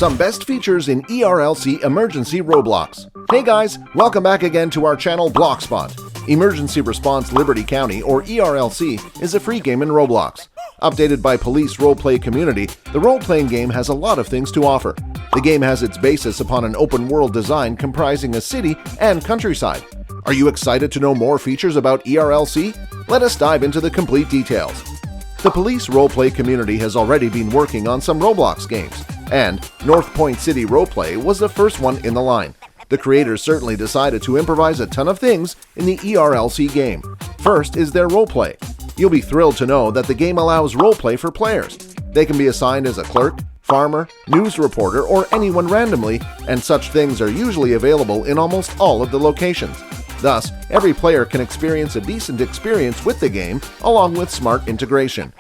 Some best features in ERLC Emergency Roblox. Hey guys, welcome back again to our channel Blox Bot. Emergency Response Liberty County, or ERLC, is a free game in Roblox. Updated by police roleplay community, the role-playing game has a lot of things to offer. The game has its basis upon an open-world design comprising a city and countryside. Are you excited to know more features about ERLC? Let us dive into the complete details. The police roleplay community has already been working on some Roblox games, and North Point City Roleplay was the first one in the line. The creators certainly decided to improvise a ton of things in the ERLC game. First is their roleplay. You'll be thrilled to know that the game allows roleplay for players. They can be assigned as a clerk, farmer, news reporter, or anyone randomly, and such things are usually available in almost all of the locations. Thus, every player can experience a decent experience with the game, along with smart integration.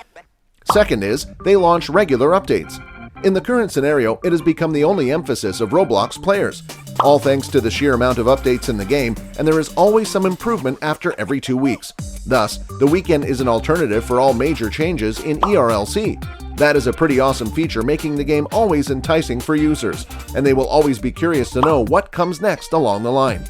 Second is, they launch regular updates. In the current scenario, it has become the only emphasis of Roblox players, all thanks to the sheer amount of updates in the game, and there is always some improvement after every 2 weeks. Thus, the weekend is an alternative for all major changes in ERLC. That is a pretty awesome feature, making the game always enticing for users, and they will always be curious to know what comes next along the line.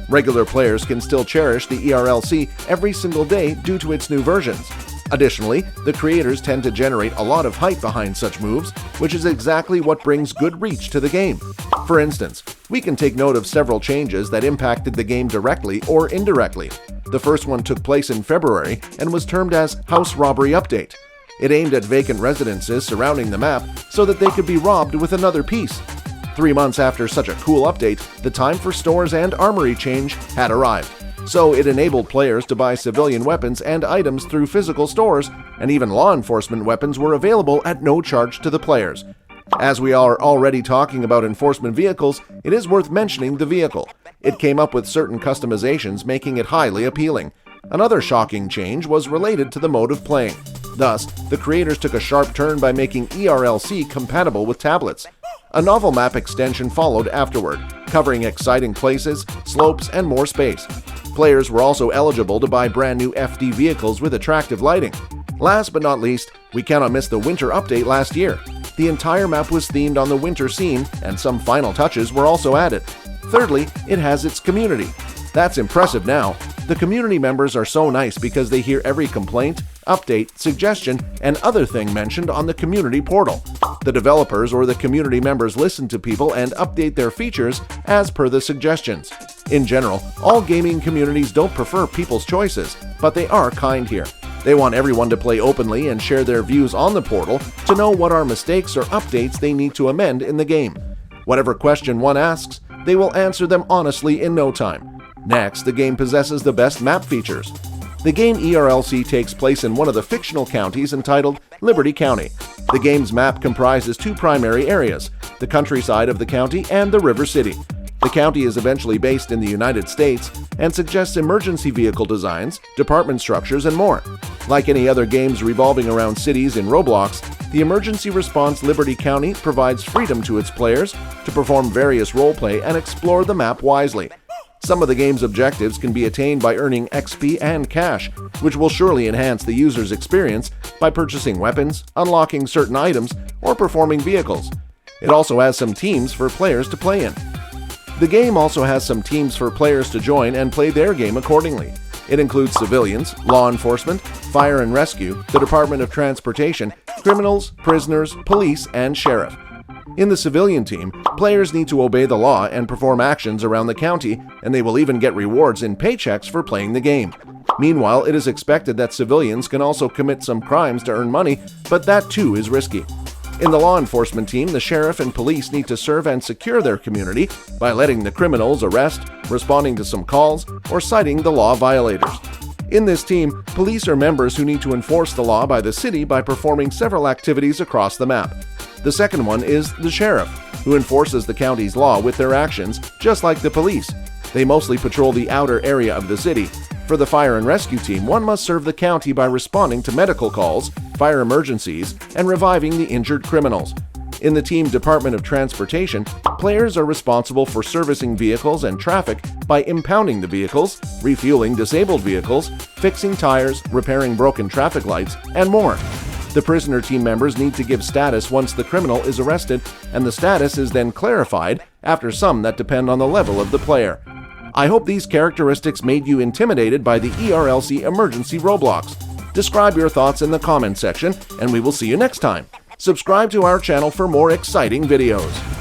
Regular players can still cherish the ERLC every single day due to its new versions. Additionally, the creators tend to generate a lot of hype behind such moves, which is exactly what brings good reach to the game. For instance, we can take note of several changes that impacted the game directly or indirectly. The first one took place in February and was termed as House Robbery Update. It aimed at vacant residences surrounding the map so that they could be robbed with another piece. 3 months after such a cool update, the time for stores and armory change had arrived. So it enabled players to buy civilian weapons and items through physical stores, and even law enforcement weapons were available at no charge to the players. As we are already talking about enforcement vehicles, it is worth mentioning the vehicle. It came up with certain customizations, making it highly appealing. Another shocking change was related to the mode of playing. Thus, the creators took a sharp turn by making ERLC compatible with tablets. A novel map extension followed afterward, covering exciting places, slopes, and more space. Players were also eligible to buy brand new FD vehicles with attractive lighting. Last but not least, we cannot miss the winter update last year. The entire map was themed on the winter scene, and some final touches were also added. Thirdly, it has its community. That's impressive now. The community members are so nice because they hear every complaint, update, suggestion, and other thing mentioned on the community portal. The developers or the community members listen to people and update their features as per the suggestions. In general, all gaming communities don't prefer people's choices, but they are kind here. They want everyone to play openly and share their views on the portal to know what are mistakes or updates they need to amend in the game. Whatever question one asks, they will answer them honestly in no time. Next, the game possesses the best map features. The game ERLC takes place in one of the fictional counties entitled Liberty County. The game's map comprises 2 primary areas, the countryside of the county and the river city. The county is eventually based in the United States and suggests emergency vehicle designs, department structures, and more. Like any other games revolving around cities in Roblox, the Emergency Response Liberty County provides freedom to its players to perform various roleplay and explore the map wisely. Some of the game's objectives can be attained by earning XP and cash, which will surely enhance the user's experience by purchasing weapons, unlocking certain items, or performing vehicles. It also has some teams for players to play in. The game also has some teams for players to join and play their game accordingly. It includes civilians, law enforcement, fire and rescue, the Department of Transportation, criminals, prisoners, police, and sheriff. In the civilian team, players need to obey the law and perform actions around the county, and they will even get rewards in paychecks for playing the game. Meanwhile, it is expected that civilians can also commit some crimes to earn money, but that too is risky. In the law enforcement team, the sheriff and police need to serve and secure their community by letting the criminals arrest, responding to some calls, or citing the law violators. In this team, police are members who need to enforce the law by the city by performing several activities across the map. The second one is the sheriff, who enforces the county's law with their actions, just like the police. They mostly patrol the outer area of the city. For the fire and rescue team, one must serve the county by responding to medical calls, fire emergencies, and reviving the injured criminals. In the team Department of Transportation, players are responsible for servicing vehicles and traffic by impounding the vehicles, refueling disabled vehicles, fixing tires, repairing broken traffic lights, and more. The prisoner team members need to give status once the criminal is arrested, and the status is then clarified after some that depend on the level of the player. I hope these characteristics made you intimidated by the ERLC emergency Roblox. Describe your thoughts in the comment section, and we will see you next time. Subscribe to our channel for more exciting videos.